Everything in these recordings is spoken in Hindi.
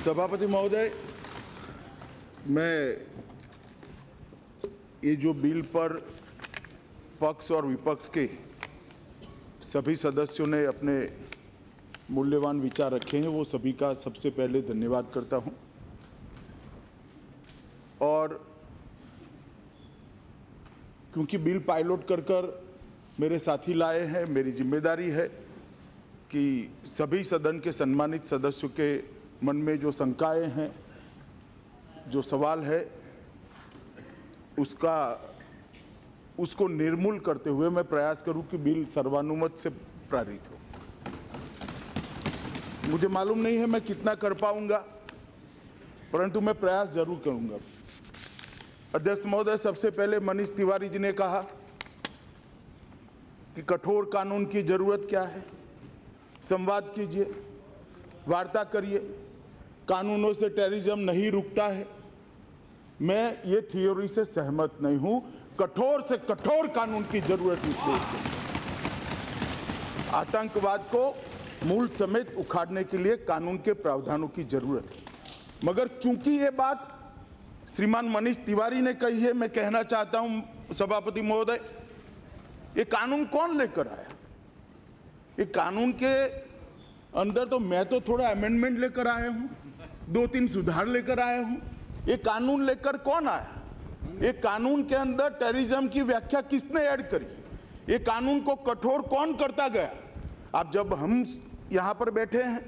सभापति महोदय, मैं ये जो बिल पर पक्ष और विपक्ष के सभी सदस्यों ने अपने मूल्यवान विचार रखे हैं, वो सभी का सबसे पहले धन्यवाद करता हूं। और क्योंकि बिल पायलट कर मेरे साथी लाए हैं, मेरी जिम्मेदारी है कि सभी सदन के सम्मानित सदस्यों के मन में जो शंकाएं हैं, जो सवाल है, उसको निर्मूल करते हुए मैं प्रयास करूं कि बिल सर्वानुमत से पारित हो। मुझे मालूम नहीं है मैं कितना कर पाऊंगा, परंतु मैं प्रयास जरूर करूंगा। अध्यक्ष महोदय, सबसे पहले मनीष तिवारी जी ने कहा कि कठोर कानून की जरूरत क्या है। संवाद कीजिए, वार्ता करिए, कानूनों से टेररिज्म नहीं रुकता है। मैं ये थियोरी से सहमत नहीं हूं। कठोर से कठोर कानून की जरूरत इस देश में। आतंकवाद को मूल समेत उखाड़ने के लिए कानून के प्रावधानों की जरूरत है। मगर चूंकि ये बात श्रीमान मनीष तिवारी ने कही है, मैं कहना चाहता हूं सभापति महोदय, ये कानून कौन लेकर आया? ये कानून के अंदर तो मैं तो थोड़ा अमेंडमेंट लेकर आया हूं, 2-3 सुधार लेकर आया हूं। ये कानून लेकर कौन आया? ये कानून के अंदर टेररिज्म की व्याख्या किसने ऐड करी? ये कानून को कठोर कौन करता गया? आप जब हम यहां पर बैठे हैं,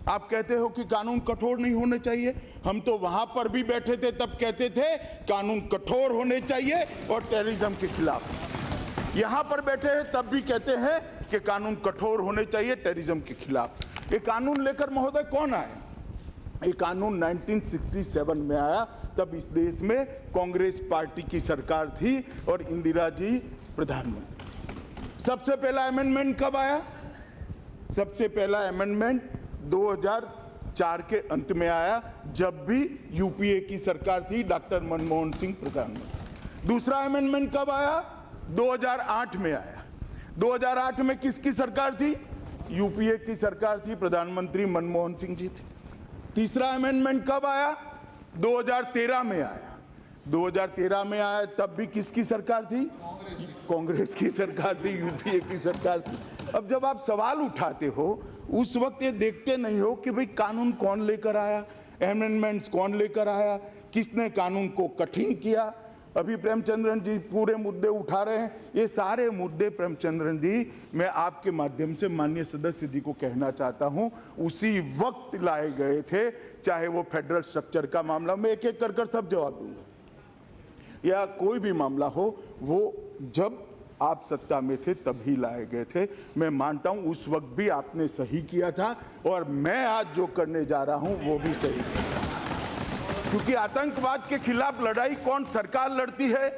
आप कहते हो कि कानून कठोर नहीं होने चाहिए। हम तो वहां पर भी बैठे थे, तब कहते थे कानून कठोर होने चाहिए और टेररिज्म के खिलाफ। यहां पर बैठे हैं तब भी कहते हैं कि कानून कठोर होने चाहिए टेररिज्म के खिलाफ। ये कानून लेकर महोदय कौन आया? ये कानून 1967 में आया, तब इस देश में कांग्रेस पार्टी की सरकार थी और इंदिरा जी प्रधानमंत्री। सबसे पहला अमेंडमेंट कब आया? सबसे पहला अमेंडमेंट 2004 के अंत में आया, जब भी यूपीए की सरकार थी, डॉक्टर मनमोहन सिंह प्रधानमंत्री। दूसरा अमेंडमेंट कब आया? 2008 में आया। 2008 में किसकी सरकार थी? यूपीए की सरकार थी, प्रधानमंत्री मनमोहन सिंह जी थे। तीसरा अमेंडमेंट कब आया? 2013 में आया। 2013 में आया, तब भी किसकी सरकार थी? कांग्रेस की सरकार थी, यूपीए की सरकार थी। अब जब आप सवाल उठाते हो, उस वक्त ये देखते नहीं हो कि भाई कानून कौन लेकर आया, अमेंडमेंट्स कौन लेकर आया, किसने कानून को कठिन किया। अभी प्रेमचंद्रन जी पूरे मुद्दे उठा रहे हैं। ये सारे मुद्दे प्रेमचंद्रन जी, मैं आपके माध्यम से माननीय सदस्य जी को कहना चाहता हूं, उसी वक्त लाए गए थे। चाहे वो फेडरल स्ट्रक्चर का मामला, मैं एक एक कर सब जवाब दूंगा, या कोई भी मामला हो, वो जब आप सत्ता में थे तभी लाए गए थे। मैं मानता हूं उस वक्त भी आपने सही किया था, और मैं आज जो करने जा रहा हूं वो भी सही किया। क्योंकि आतंकवाद के खिलाफ लड़ाई कौन सरकार लड़ती है,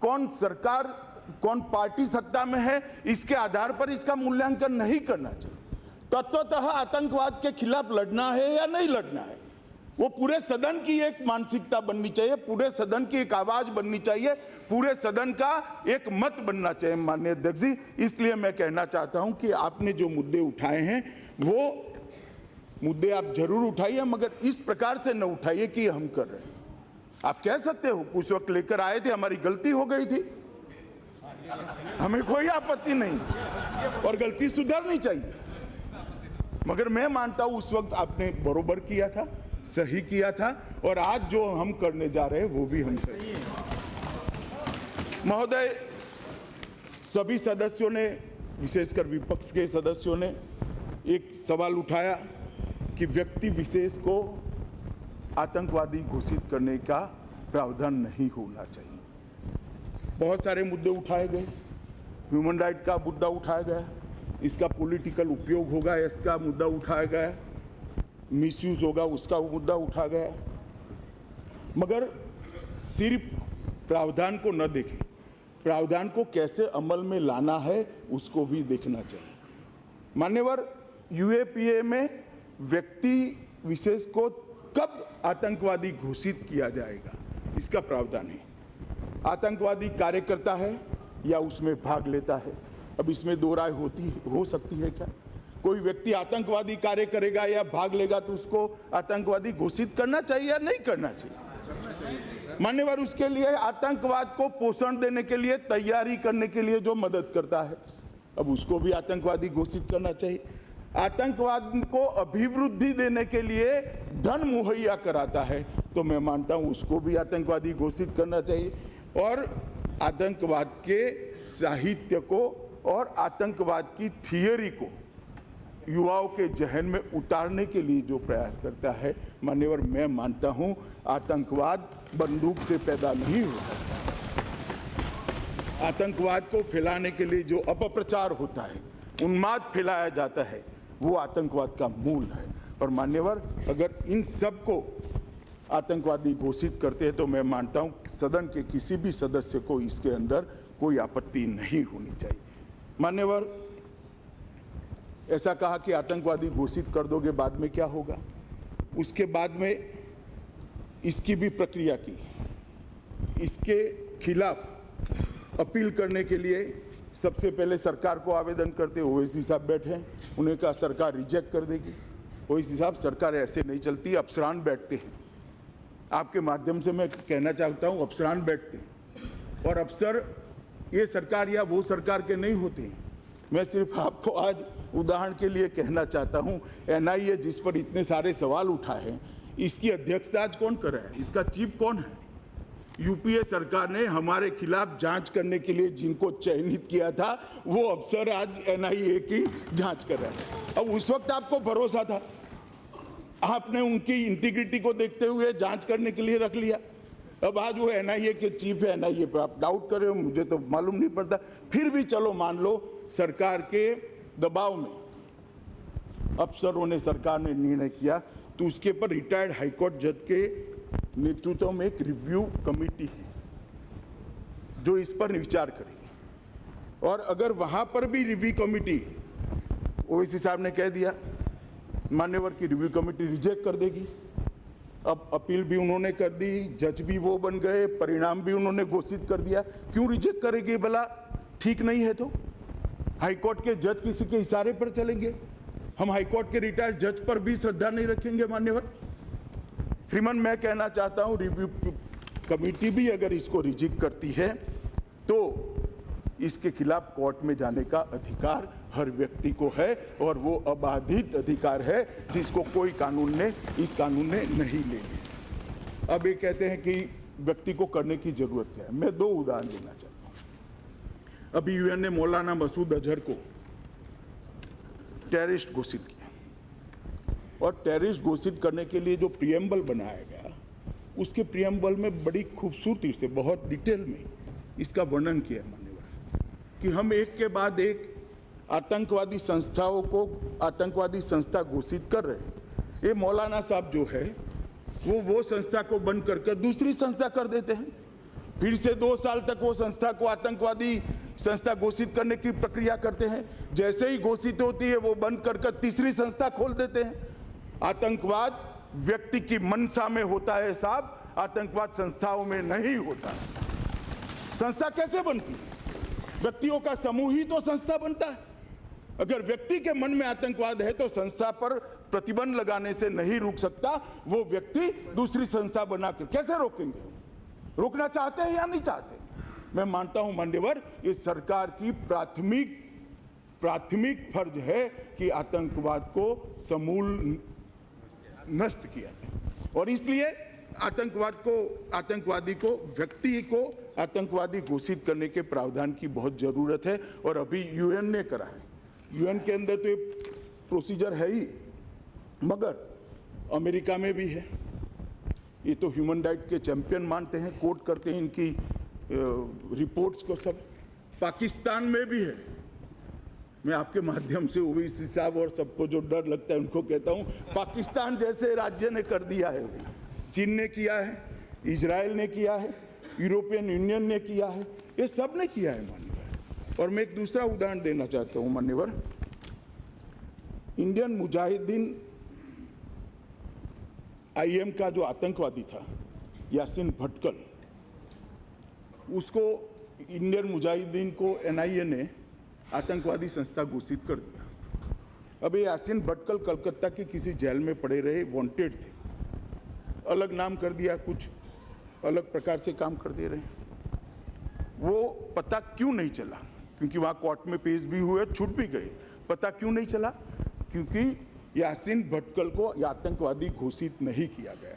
कौन पार्टी सत्ता में है, इसके आधार पर इसका मूल्यांकन नहीं करना चाहिए। तत्वतः आतंकवाद के खिलाफ लड़ना है या नहीं लड़ना है, वो पूरे सदन की एक मानसिकता बननी चाहिए, पूरे सदन की एक आवाज बननी चाहिए, पूरे सदन का एक मत बनना चाहिए माननीय अध्यक्ष जी। इसलिए मैं कहना चाहता हूं कि आपने जो मुद्दे उठाए हैं, वो मुद्दे आप जरूर उठाइए, मगर इस प्रकार से न उठाइए कि हम कर रहे हैं। आप कह सकते हो उस वक्त लेकर आए थे, हमारी गलती हो गई थी, हमें कोई आपत्ति नहीं, और गलती सुधरनी चाहिए। मगर मैं मानता हूं उस वक्त आपने बरोबर किया था, सही किया था, और आज जो हम करने जा रहे हैं वो भी हम सही है। महोदय, सभी सदस्यों ने, विशेषकर विपक्ष के सदस्यों ने एक सवाल उठाया कि व्यक्ति विशेष को आतंकवादी घोषित करने का प्रावधान नहीं होना चाहिए। बहुत सारे मुद्दे उठाए गए, ह्यूमन राइट का मुद्दा उठाया गया, इसका पॉलिटिकल उपयोग होगा इसका मुद्दा उठाया गया, मिसयूज होगा उसका मुद्दा उठा गया। मगर सिर्फ प्रावधान को न देखें, प्रावधान को कैसे अमल में लाना है उसको भी देखना चाहिए। मान्यवर, यूएपीए में व्यक्ति विशेष को कब आतंकवादी घोषित किया जाएगा, इसका प्रावधान है। आतंकवादी कार्यकर्ता है या उसमें भाग लेता है, अब इसमें दो राय हो सकती है क्या? कोई व्यक्ति आतंकवादी कार्य करेगा या भाग लेगा तो उसको आतंकवादी घोषित करना चाहिए या नहीं करना चाहिए? मान्यवर, उसके लिए आतंकवाद को पोषण देने के लिए, तैयारी करने के लिए जो मदद करता है, अब उसको भी आतंकवादी घोषित करना चाहिए। आतंकवाद को अभिवृद्धि देने के लिए धन मुहैया कराता है तो मैं मानता हूं उसको भी आतंकवादी घोषित करना चाहिए। और आतंकवाद के साहित्य को और आतंकवाद की थियरी को युवाओं के जहन में उतारने के लिए जो प्रयास करता है, मान्यवर, मैं मानता हूं आतंकवाद बंदूक से पैदा नहीं होता। आतंकवाद को फैलाने के लिए जो अपप्रचार होता है, उन्माद फैलाया जाता है, वो आतंकवाद का मूल है। और मान्यवर, अगर इन सब को आतंकवादी घोषित करते हैं तो मैं मानता हूं सदन के किसी भी सदस्य को इसके अंदर कोई आपत्ति नहीं होनी चाहिए। मान्यवर, ऐसा कहा कि आतंकवादी घोषित कर दोगे, बाद में क्या होगा? उसके बाद में इसकी भी प्रक्रिया की, इसके खिलाफ अपील करने के लिए सबसे पहले सरकार को आवेदन करते, ओवैसी साहब बैठे हैं, उन्हें कहा सरकार रिजेक्ट कर देगी। ओवैसी साहब, सरकार ऐसे नहीं चलती, अफसरान बैठते हैं। आपके माध्यम से मैं कहना चाहता हूं, अफसरान बैठते हैं और अफसर ये सरकार या वो सरकार के नहीं होते हैं। मैं सिर्फ आपको आज उदाहरण के लिए कहना चाहता हूं, एनआईए जिस पर इतने सारे सवाल उठाए हैं, इसकी अध्यक्षता आज कौन कर रहा है? इसका चीफ कौन है? यूपीए सरकार ने हमारे खिलाफ जांच करने के लिए जिनको चयनित किया था, वो अफसर आज एनआईए की जांच कर रहा है। अब उस वक्त आपको भरोसा था, आपने उनकी इंटीग्रिटी को देखते हुए जांच करने के लिए रख लिया। अब आज वो एनआईए के चीफ है, एनआईए पे आप डाउट कर रहे हो, मुझे तो मालूम नहीं पड़ता। फिर भी चलो मान लो सरकार के दबाव में अफसरों ने, सरकार ने निर्णय किया, तो उसके पर रिटायर्ड हाईकोर्ट जज के नेतृत्व में एक रिव्यू कमेटी है जो इस पर विचार करेगी। और अगर वहां पर भी रिव्यू कमेटी, ओवैसी साहब ने कह दिया, मान्यवर की रिव्यू कमेटी रिजेक्ट कर देगी। अब अपील भी उन्होंने कर दी, जज भी वो बन गए, परिणाम भी उन्होंने घोषित कर दिया। क्यों रिजेक्ट करेगी भला? ठीक नहीं है तो? हाईकोर्ट के जज किसी के इशारे पर चलेंगे? हम हाईकोर्ट के रिटायर्ड जज पर भी श्रद्धा नहीं रखेंगे? मान्यवर श्रीमान, मैं कहना चाहता हूं रिव्यू कमेटी भी अगर इसको रिजेक्ट करती है तो इसके खिलाफ कोर्ट में जाने का अधिकार हर व्यक्ति को है और वो अबाधित अधिकार है जिसको कोई कानून ने, इस कानून ने नहीं ले लिया। अब ये कहते हैं कि व्यक्ति को करने की जरूरत क्या है। मैं दो उदाहरण देना चाहता हूं। अभी यूएन ने मौलाना मसूद अजहर को टेररिस्ट घोषित किया और टेररिस्ट घोषित करने के लिए जो प्रियम्बल बनाया गया, उसके प्रियम्बल में बड़ी खूबसूरती से, बहुत डिटेल में इसका वर्णन किया मान्यवर कि हम एक के बाद एक आतंकवादी संस्थाओं को आतंकवादी संस्था घोषित कर रहे हैं। ये मौलाना साहब जो है वो संस्था को बंद कर दूसरी संस्था कर देते हैं। फिर से 2 साल तक वो संस्था को आतंकवादी संस्था घोषित करने की प्रक्रिया करते हैं। जैसे ही घोषित होती है वो बंद कर तीसरी संस्था खोल देते हैं। आतंकवाद व्यक्ति की मंशा में होता है साहब, आतंकवाद संस्थाओं में नहीं होता। संस्था कैसे बनती है? व्यक्तियों का समूह ही तो संस्था बनता है। अगर व्यक्ति के मन में आतंकवाद है तो संस्था पर प्रतिबंध लगाने से नहीं रुक सकता। वो व्यक्ति दूसरी संस्था बनाकर कैसे रोकेंगे? रोकना चाहते हैं या नहीं चाहते? मैं मानता हूं मान्यवर, ये सरकार की प्राथमिक फर्ज है कि आतंकवाद को समूल नष्ट किया जाए। और इसलिए आतंकवादी को, व्यक्ति को आतंकवादी घोषित करने के प्रावधान की बहुत जरूरत है। और अभी यूएन ने करा है। यूएन के अंदर तो ये प्रोसीजर है ही, मगर अमेरिका में भी है। ये तो ह्यूमन राइट के चैंपियन मानते हैं, कोट करते हैं इनकी रिपोर्ट्स को सब। पाकिस्तान में भी है। मैं आपके माध्यम से ओवैसी साहब और सबको जो डर लगता है उनको कहता हूं, पाकिस्तान जैसे राज्य ने कर दिया है। चीन ने किया है, इजराइल ने किया है, यूरोपियन यूनियन ने किया है, ये सब ने किया है मान्यवर। और मैं एक दूसरा उदाहरण देना चाहता हूं मान्यवर। इंडियन मुजाहिदीन आईएम का जो आतंकवादी था यासीन भटकल, उसको इंडियन मुजाहिदीन को एनआईए ने आतंकवादी संस्था घोषित कर दिया। अभी यासीन भटकल कलकत्ता की किसी जेल में पड़े रहे, वांटेड थे, अलग नाम कर दिया, कुछ अलग प्रकार से काम कर दे रहे हैं। वो पता क्यों नहीं चला? क्योंकि वहाँ कोर्ट में पेश भी हुए, छूट भी गए। पता क्यों नहीं चला? क्योंकि यासीन भटकल को आतंकवादी घोषित नहीं किया गया।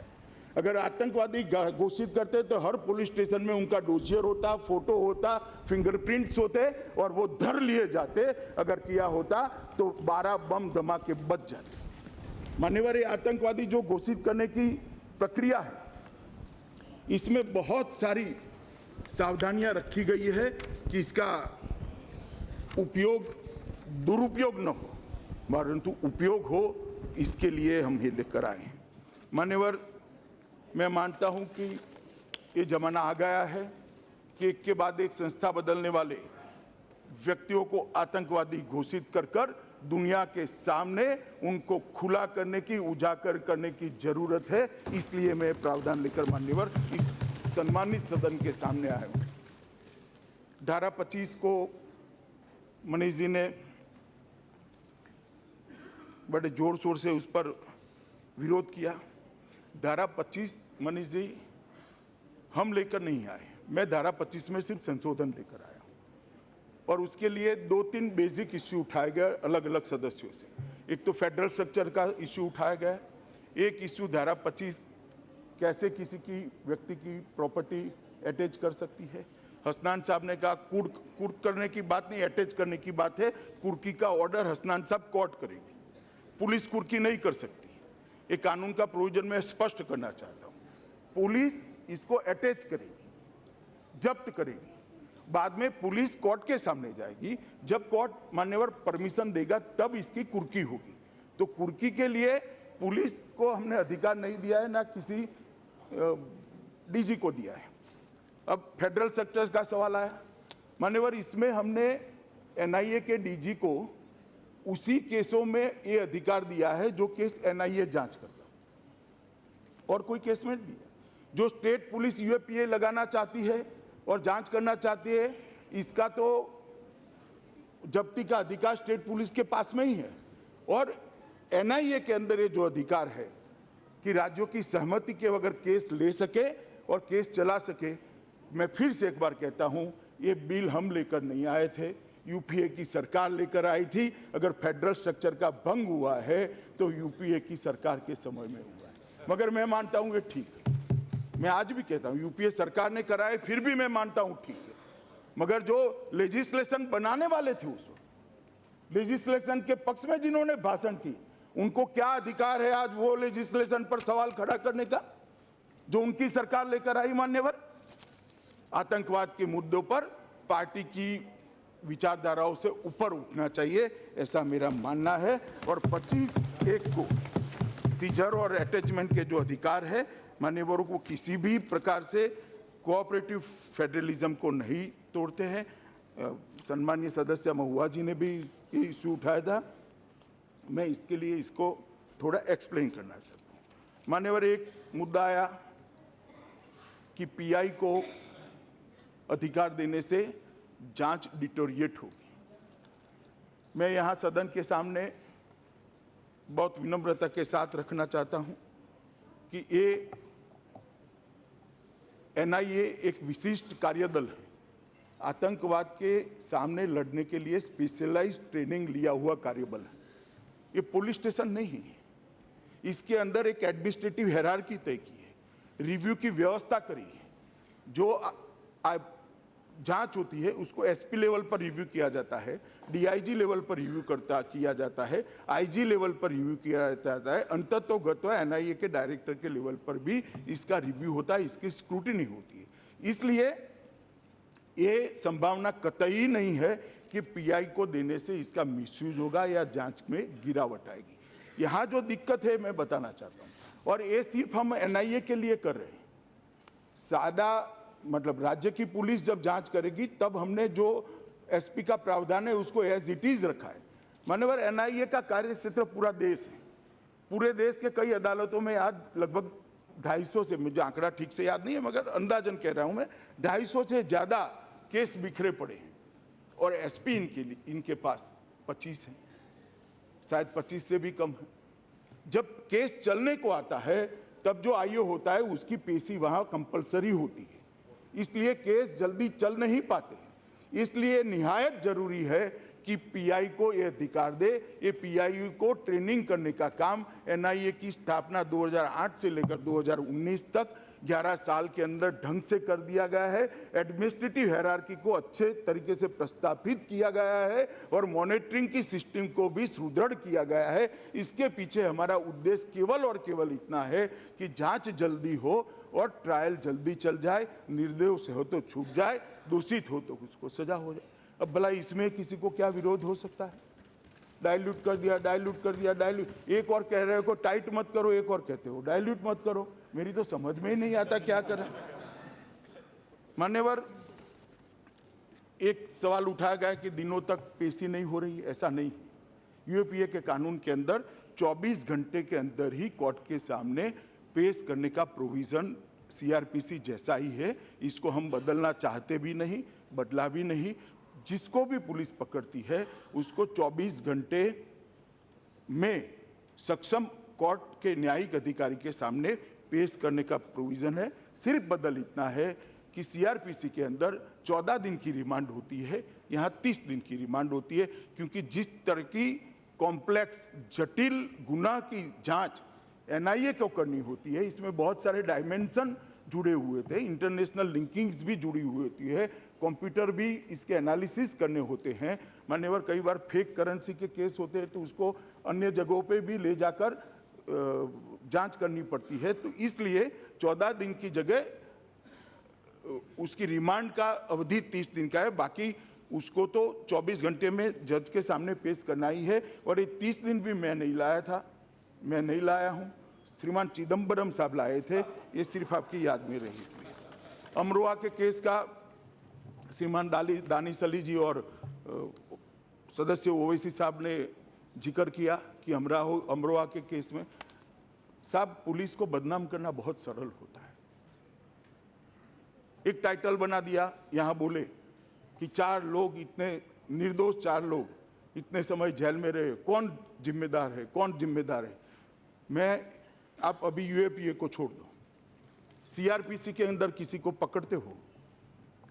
अगर आतंकवादी घोषित करते तो हर पुलिस स्टेशन में उनका डोसियर होता, फोटो होता, फिंगरप्रिंट्स होते और वो धर लिए जाते। अगर किया होता तो 12 बम धमाके बच जाते। मान्यवर, ये आतंकवादी जो घोषित करने की प्रक्रिया है, इसमें बहुत सारी सावधानियां रखी गई है कि इसका उपयोग दुरुपयोग न हो, परंतु उपयोग हो, इसके लिए हम ये लेकर आए हैं। मान्यवर, मैं मानता हूं कि ये जमाना आ गया है कि एक के बाद एक संस्था बदलने वाले व्यक्तियों को आतंकवादी घोषित कर दुनिया के सामने उनको खुला करने की, उजागर करने की जरूरत है। इसलिए मैं प्रावधान लेकर मान्यवर इस सम्मानित सदन के सामने आया हूं। धारा 25 को मनीष जी ने बड़े जोर शोर से उस पर विरोध किया। धारा 25 मनीष जी हम लेकर नहीं आए, मैं धारा 25 में सिर्फ संशोधन लेकर आया और उसके लिए 2-3 बेसिक इश्यू उठाए गए अलग अलग सदस्यों से। एक तो फेडरल स्ट्रक्चर का इश्यू उठाया गया, एक इश्यू धारा 25 कैसे किसी की व्यक्ति की प्रॉपर्टी अटैच कर सकती है। हसनान साहब ने कहा कुर्क करने की बात नहीं, अटैच करने की बात है। कुर्की का ऑर्डर हसनान साहब कोर्ट करेंगे, पुलिस कुर्की नहीं कर सकती। ये कानून का प्रोविजन मैं स्पष्ट करना चाहता हूँ। पुलिस इसको अटैच करेगी, जब्त करेगी, बाद में पुलिस कोर्ट के सामने जाएगी। जब कोर्ट मान्यवर परमिशन देगा तब इसकी कुर्की होगी। तो कुर्की के लिए पुलिस को हमने अधिकार नहीं दिया है, ना किसी डीजी को दिया है। अब फेडरल सेक्टर का सवाल आया मान्यवर, इसमें हमने एनआईए के डीजी को उसी केसों में ये अधिकार दिया है जो केस एनआईए जांच करता, और कोई केस में दिया। जो स्टेट पुलिस यूएपीए लगाना चाहती है और जांच करना चाहती है, इसका तो जब्ती का अधिकार स्टेट पुलिस के पास में ही है। और एनआईए के अंदर ये जो अधिकार है कि राज्यों की सहमति के बगैर केस ले सके और केस चला सके। मैं फिर से एक बार कहता हूं, ये बिल हम लेकर नहीं आए थे, यूपीए की सरकार लेकर आई थी। अगर फेडरल स्ट्रक्चर का भंग हुआ है तो यूपीए की सरकार के समय में हुआ है, मगर मैं मानता हूं ये ठीक है। मैं आज भी कहता हूं यूपीए सरकार ने कराए, फिर भी मैं मानता हूं ठीक है। मगर जो लेजिस्लेशन बनाने वाले थे, उस लेजिस्लेशन के पक्ष में जिन्होंने भाषण की, उनको क्या अधिकार है आज वो लेजिस्लेशन पर सवाल खड़ा करने का जो उनकी सरकार लेकर आई? मान्यवर, आतंकवाद के मुद्दों पर पार्टी की विचारधाराओं से ऊपर उठना चाहिए, ऐसा मेरा मानना है। और 25(1) को सीजर और अटैचमेंट के जो अधिकार है मान्यवरों को किसी भी प्रकार से कोऑपरेटिव फेडरलिज्म को नहीं तोड़ते हैं। सम्मानीय सदस्य महुआ जी ने भी ये इशू उठाया था, मैं इसके लिए इसको थोड़ा एक्सप्लेन करना चाहता हूँ। मान्यवर, एक मुद्दा आया कि पीआई को अधिकार देने से जांच डिटोरिएट होगी। मैं यहाँ सदन के सामने बहुत विनम्रता के साथ रखना चाहता हूँ कि ये एनआईए एक विशिष्ट कार्यदल है, आतंकवाद के सामने लड़ने के लिए स्पेशलाइज्ड ट्रेनिंग लिया हुआ कार्यबल है। ये पुलिस स्टेशन नहीं है। इसके अंदर एक एडमिनिस्ट्रेटिव हायरार्की तय की है, रिव्यू की व्यवस्था करी है। जो जांच होती है उसको एसपी लेवल पर रिव्यू किया जाता है, डीआईजी लेवल पर रिव्यू किया जाता है, आईजी लेवल पर रिव्यू किया जाता है, अंततोगत्वा एनआईए के डायरेक्टर के लेवल पर भी इसका रिव्यू होता है, इसकी स्क्रूटिनी होती है। इसलिए ये संभावना कतई नहीं है कि पीआई को देने से इसका मिसयूज होगा या जांच में गिरावट आएगी। यहाँ जो दिक्कत है मैं बताना चाहता हूँ, और ये सिर्फ हम एनआईए के लिए कर रहे हैं। सादा मतलब राज्य की पुलिस जब जांच करेगी तब हमने जो एसपी का प्रावधान है उसको एज इट इज रखा है। मान्यवर, एनआईए का कार्य क्षेत्र पूरा देश है। पूरे देश के कई अदालतों में आज लगभग 250 से, मुझे आंकड़ा ठीक से याद नहीं है मगर अंदाजन कह रहा हूं मैं, 250 से ज्यादा केस बिखरे पड़े हैं और एसपी इनके पास 25 हैं। शायद 25 से भी कम है। जब केस चलने को आता है तब जो आईओ होता है उसकी पेशी वहां कंपलसरी होती है, इसलिए केस जल्दी चल नहीं पाते हैं। इसलिए निहायत जरूरी है कि पीआई को यह अधिकार दे। ये पीआई को ट्रेनिंग करने का काम एनआईए की स्थापना 2008 से लेकर 2019 तक 11 साल के अंदर ढंग से कर दिया गया है। एडमिनिस्ट्रेटिव हायरार्की को अच्छे तरीके से प्रस्तावित किया गया है और मॉनिटरिंग की सिस्टम को भी सुदृढ़ किया गया है। इसके पीछे हमारा उद्देश्य केवल और केवल इतना है कि जांच जल्दी हो और ट्रायल जल्दी चल जाए, निर्दोष हो तो छूट जाए, दोषित हो तो उसको सजा हो जाए। अब भला इसमें किसी को क्या विरोध हो सकता है? डाइल्यूट कर दिया, डाइल्यूट कर दिया, डाइल्यूट। एक और कह रहे हो टाइट मत करो, एक और कहते हो डाइल्यूट मत करो। मेरी तो समझ में ही नहीं आता क्या करें। मान्यवर, एक सवाल उठाया गया कि दिनों तक पेशी नहीं हो रही। ऐसा नहीं है। यूएपीए के कानून के अंदर 24 घंटे के अंदर ही कोर्ट के सामने पेश करने का प्रोविजन सीआरपीसी जैसा ही है। इसको हम बदलना चाहते भी नहीं, बदला भी नहीं। जिसको भी पुलिस पकड़ती है उसको 24 घंटे में सक्षम कोर्ट के न्यायिक अधिकारी के सामने पेश करने का प्रोविजन है। सिर्फ बदल इतना है कि सीआरपीसी के अंदर 14 दिन की रिमांड होती है, यहाँ 30 दिन की रिमांड होती है, क्योंकि जिस तरह की कॉम्प्लेक्स जटिल गुनाह की जांच एनआईए को करनी होती है, इसमें बहुत सारे डायमेंशन जुड़े हुए थे, इंटरनेशनल लिंकिंग्स भी जुड़ी हुई होती है, कंप्यूटर भी इसके एनालिसिस करने होते हैं। मान्यवर, कई बार फेक करेंसी के केस होते हैं तो उसको अन्य जगहों पे भी ले जाकर जांच करनी पड़ती है। तो इसलिए 14 दिन की जगह उसकी रिमांड का अवधि 30 दिन का है। बाकी उसको तो 24 घंटे में जज के सामने पेश करना ही है। और ये 30 दिन भी मैं नहीं लाया था, मैं नहीं लाया हूँ, श्रीमान चिदम्बरम साहब लाए थे। ये सिर्फ आपकी याद में रही। अमरोहा के केस का श्रीमान दानिश अली जी और सदस्य ओवैसी साहब ने जिक्र किया कि अमरोहा के केस में साहब पुलिस को बदनाम करना बहुत सरल होता है। एक टाइटल बना दिया, यहाँ बोले कि 4 लोग इतने निर्दोष, 4 लोग इतने समय जेल में रहे, कौन जिम्मेदार है, कौन जिम्मेदार है। आप अभी यूएपीए को छोड़ दो, सीआरपीसी के अंदर किसी को पकड़ते हो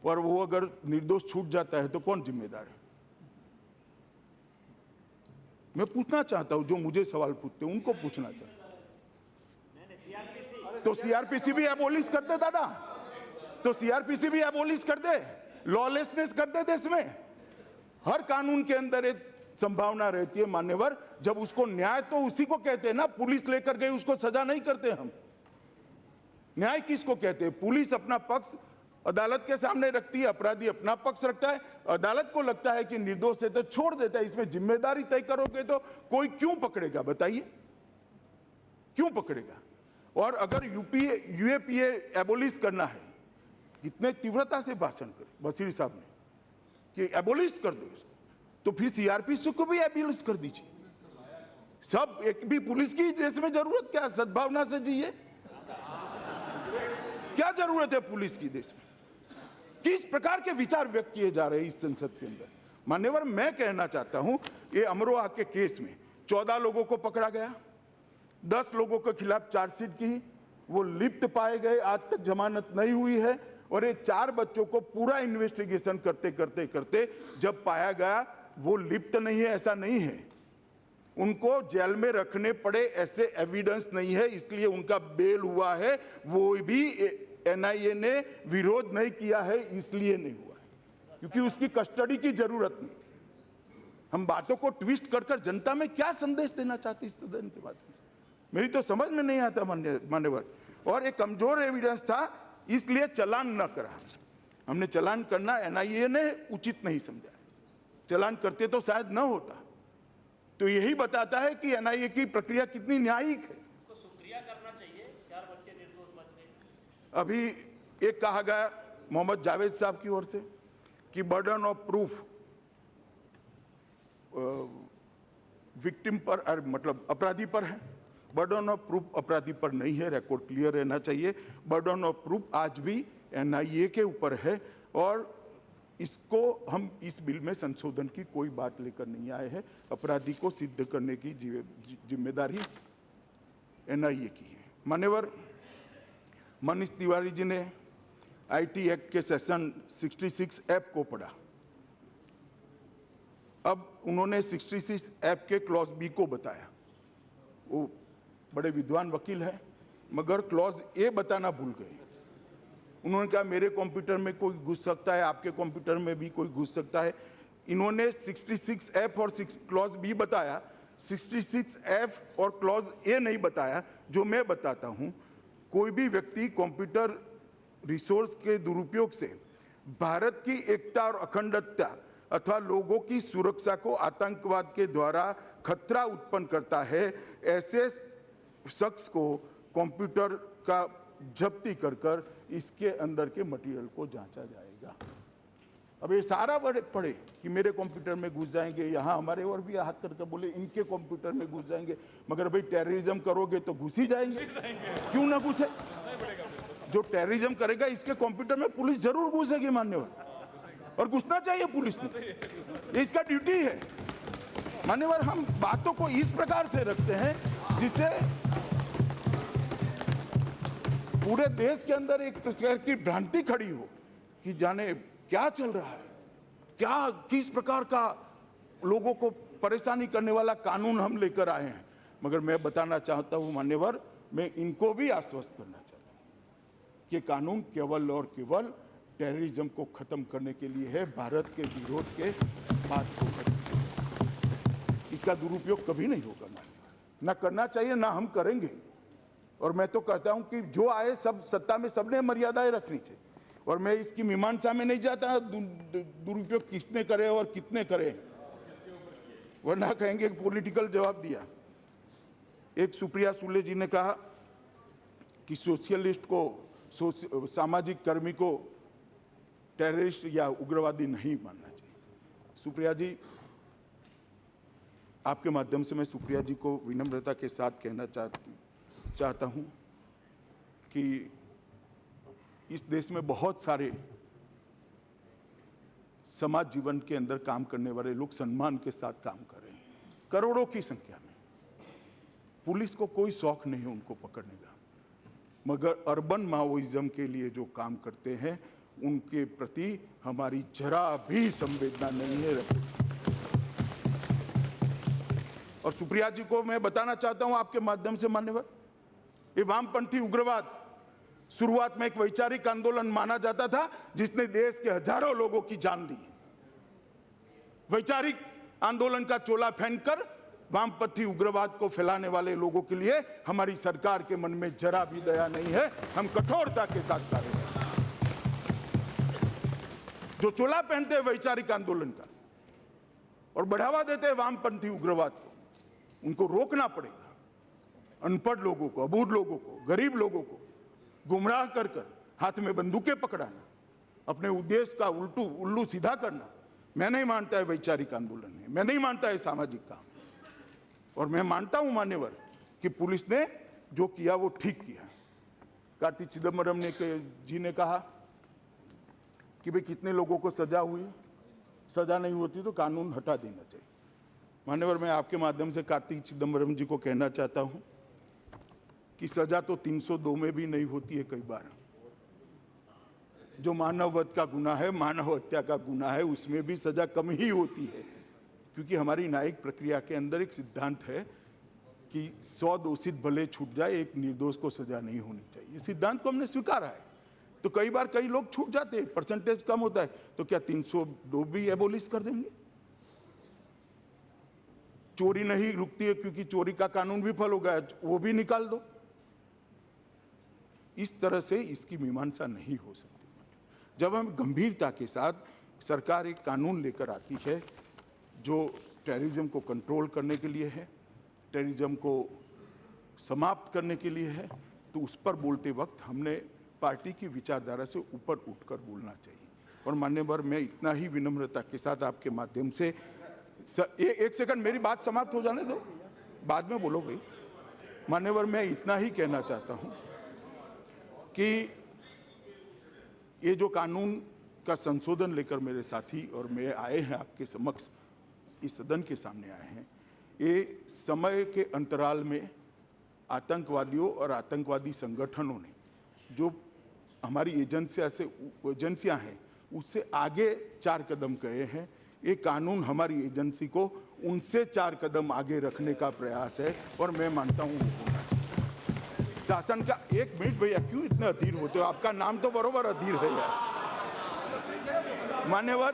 और वो अगर निर्दोष छूट जाता है तो कौन जिम्मेदार है? मैं पूछना चाहता हूं, जो मुझे सवाल पूछते हैं उनको पूछना चाहता हूं। तो सीआरपीसी भी एबोलिश कर दे दादा, तो सीआरपीसी भी एबोलिश कर दे, लॉलेसनेस कर दे देश में। हर कानून के अंदर एक संभावना रहती है मान्यवर, जब उसको न्याय तो उसी को कहते हैं ना, पुलिस लेकर गई उसको सजा नहीं करते हम। न्याय किसको कहते हैं? पुलिस अपना पक्ष अदालत के सामने रखती है, अपराधी अपना पक्ष रखता है, अदालत को लगता है कि निर्दोष है तो छोड़ देता है। इसमें जिम्मेदारी तय करोगे तो कोई क्यों पकड़ेगा? बताइए, क्यों पकड़ेगा? और अगर यूएपीए एबोलिश करना है, कितने तीव्रता से भाषण करे बसीर साहब ने कि एबोलिश कर दो इसको, तो फिर सीआरपीसी को भी एबोलिश कर दीजिए। सब एक भी पुलिस की देश में जरूरत क्या है? सद्भावना से जिए। क्या जरूरत है पुलिस की देश में? किस प्रकार के विचार व्यक्त किए जा रहे हैं इस संसद के अंदर? मान्यवर, मैं कहना चाहता हूं, ये अमरोहा के केस में 14 लोगों को पकड़ा गया, 10 लोगों के खिलाफ चार्जशीट की, वो लिप्त पाए गए, आज तक जमानत नहीं हुई है। और ये 4 बच्चों को पूरा इन्वेस्टिगेशन करते करते करते जब पाया गया वो लिप्त नहीं है, ऐसा नहीं है, उनको जेल में रखने पड़े ऐसे एविडेंस नहीं है, इसलिए उनका बेल हुआ है। वो भी एनआईए ने विरोध नहीं किया है, इसलिए नहीं हुआ है क्योंकि उसकी कस्टडी की जरूरत नहीं थी। हम बातों को ट्विस्ट कर कर जनता में क्या संदेश देना चाहते इस सदन के बाद, मेरी तो समझ में नहीं आता मान्यवर। और एक कमजोर एविडेंस था, इसलिए चालान न करा। हमने चालान करना एनआईए ने उचित नहीं समझा, चालान करते तो शायद न होता। तो यही बताता है कि एनआईए की प्रक्रिया कितनी न्यायिक है। तो शुक्रिया करना चाहिए, 4 बच्चे निर्दोष बच गए। अभी एक कहा गया मोहम्मद जावेद साहब की ओर से कि बर्डन ऑफ प्रूफ विक्टिम पर, मतलब अपराधी पर है। बर्डन ऑफ प्रूफ अपराधी पर नहीं है, रिकॉर्ड क्लियर रहना चाहिए। बर्डन ऑफ प्रूफ आज भी एनआईए के ऊपर है। और इसको हम इस बिल में संशोधन की कोई बात लेकर नहीं आए हैं। अपराधी को सिद्ध करने की जिम्मेदारी एनआईए की है। मान्यवर मनीष तिवारी जी ने आईटी एक्ट के सेक्शन 66 एफ को पढ़ा। अब उन्होंने 66 एफ के क्लॉज बी को बताया। वो बड़े विद्वान वकील हैं, मगर क्लॉज ए बताना भूल गए। उन्होंने कहा मेरे कंप्यूटर में कोई घुस सकता है, आपके कंप्यूटर में भी कोई घुस सकता है। इन्होंने 66 एफ और क्लॉज बी बताया, 66 एफ और क्लॉज ए नहीं बताया, जो मैं बताता हूं। कोई भी व्यक्ति कंप्यूटर रिसोर्स के दुरुपयोग से भारत की एकता और अखंडता अथवा लोगों की सुरक्षा को आतंकवाद के द्वारा खतरा उत्पन्न करता है, ऐसे शख्स को कंप्यूटर का जब्ती कर इसके अंदर के मटेरियल को जांचा जाएगा। अब ये सारा पढ़े कि मेरे कंप्यूटर में घुस जाएंगे, यहाँ हमारे और भी हाथ करके बोले इनके कंप्यूटर में घुस जाएंगे, मगर भाई टेररिज्म करोगे तो घुस ही जाएंगे, क्यों ना घुसे? जो टेररिज्म करेगा इसके कंप्यूटर में पुलिस जरूर घुसेगी मान्यवर, और घुसना चाहिए पुलिस ने, ये इसका ड्यूटी है। मान्यवर हम बातों को इस प्रकार से रखते हैं जिससे पूरे देश के अंदर एक प्रकार की भ्रांति खड़ी हो कि जाने क्या चल रहा है, क्या किस प्रकार का लोगों को परेशानी करने वाला कानून हम लेकर आए हैं। मगर मैं बताना चाहता हूं मान्यवर, मैं इनको भी आश्वस्त करना चाहता हूं कि कानून केवल और केवल टेररिज्म को खत्म करने के लिए है, भारत के विरोध के बात को खत्म। इसका दुरुपयोग कभी नहीं होगा मान्यवर, ना करना चाहिए, ना हम करेंगे। और मैं तो कहता हूं कि जो आए सब सत्ता में सबने मर्यादाएं रखनी चाहिए, और मैं इसकी मीमांसा में नहीं जाता दुरुपयोग किसने करे और कितने करे, वरना कहेंगे पॉलिटिकल जवाब दिया। एक सुप्रिया सुले जी ने कहा कि सोशलिस्ट को सामाजिक कर्मी को टेररिस्ट या उग्रवादी नहीं मानना चाहिए। सुप्रिया जी, आपके माध्यम से मैं सुप्रिया जी को विनम्रता के साथ कहना चाहता हूं कि इस देश में बहुत सारे समाज जीवन के अंदर काम करने वाले लोग सम्मान के साथ काम कर रहे हैं, करोड़ों की संख्या में। पुलिस को कोई शौक नहीं है उनको पकड़ने का, मगर अर्बन माओइज्म के लिए जो काम करते हैं उनके प्रति हमारी जरा भी संवेदना नहीं है। और सुप्रिया जी को मैं बताना चाहता हूं आपके माध्यम से मान्यवर, ये वामपंथी उग्रवाद शुरुआत में एक वैचारिक आंदोलन माना जाता था जिसने देश के हजारों लोगों की जान ली। वैचारिक आंदोलन का चोला पहनकर वामपंथी उग्रवाद को फैलाने वाले लोगों के लिए हमारी सरकार के मन में जरा भी दया नहीं है। हम कठोरता के साथ कार्य करते हैं। जो चोला पहनते हैं वैचारिक आंदोलन का और बढ़ावा देते हैं वामपंथी उग्रवाद को, उनको रोकना पड़ेगा। अनपढ़ लोगों को, अबूझ लोगों को, गरीब लोगों को गुमराह कर हाथ में बंदूकें पकड़ाना, अपने उद्देश्य का उल्लू सीधा करना, मैं नहीं मानता है वैचारिक आंदोलन है, मैं नहीं मानता है सामाजिक काम। और मैं मानता हूं मान्यवर कि पुलिस ने जो किया वो ठीक किया। कार्ति चिदम्बरम जी ने कहा कि भाई कितने लोगों को सजा हुई, सजा नहीं होती तो कानून हटा देना चाहिए। मान्यवर मैं आपके माध्यम से कार्तिक चिदम्बरम जी को कहना चाहता हूं कि सजा तो 302 में भी नहीं होती है। कई बार जो मानववध का गुनाह है, मानव हत्या का गुनाह है, उसमें भी सजा कम ही होती है, क्योंकि हमारी न्यायिक प्रक्रिया के अंदर एक सिद्धांत है कि 100 दोषित भले छूट जाए, एक निर्दोष को सजा नहीं होनी चाहिए। इस सिद्धांत को हमने स्वीकारा है। तो कई बार कई लोग छूट जाते हैं, परसेंटेज कम होता है, तो क्या 302 भी एबोलिश कर देंगे? चोरी नहीं रुकती है क्योंकि चोरी का कानून विफल हो गया, वो भी निकाल दो। इस तरह से इसकी मीमांसा नहीं हो सकती। जब हम गंभीरता के साथ सरकार एक कानून लेकर आती है जो टेररिज्म को कंट्रोल करने के लिए है, टेररिज्म को समाप्त करने के लिए है, तो उस पर बोलते वक्त हमने पार्टी की विचारधारा से ऊपर उठकर बोलना चाहिए। और मान्यवर मैं इतना ही विनम्रता के साथ आपके माध्यम से एक सेकंड मेरी बात समाप्त हो जाने दो, बाद में बोलो भाई। मान्यवर मैं इतना ही कहना चाहता हूं कि ये जो कानून का संशोधन लेकर मेरे साथी और मैं आए हैं आपके समक्ष, इस सदन के सामने आए हैं। ये समय के अंतराल में आतंकवादियों और आतंकवादी संगठनों ने जो हमारी एजेंसियां हैं उससे आगे 4 कदम गए हैं। ये कानून हमारी एजेंसी को उनसे 4 कदम आगे रखने का प्रयास है और मैं मानता हूँ शासन का। 1 मिनट भैया, क्यों इतने अधीर होते हो? आपका नाम तो बरोबर अधीर है यार। मान्यवर,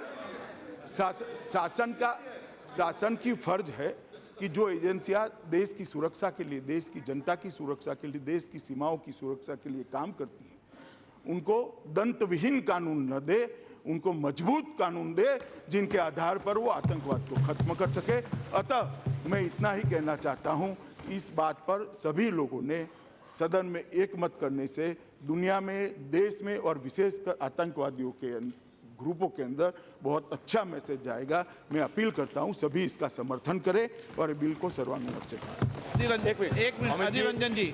शासन की फर्ज है कि जो एजेंसियां देश की सुरक्षा के लिए, देश की जनता की सुरक्षा के लिए, देश की सीमाओं की सुरक्षा के लिए काम करती हैं, उनको दंतविहीन कानून न दे, उनको मजबूत कानून दे जिनके आधार पर वो आतंकवाद को खत्म कर सके। अतः मैं इतना ही कहना चाहता हूं, इस बात पर सभी लोगों ने सदन में एकमत करने से दुनिया में, देश में और विशेषकर आतंकवादियों के ग्रुपों के अंदर बहुत अच्छा मैसेज जाएगा। मैं अपील करता हूं सभी इसका समर्थन करें और बिल को सर्वानुमत से पास। एक मिनट, अधीर रंजन जी।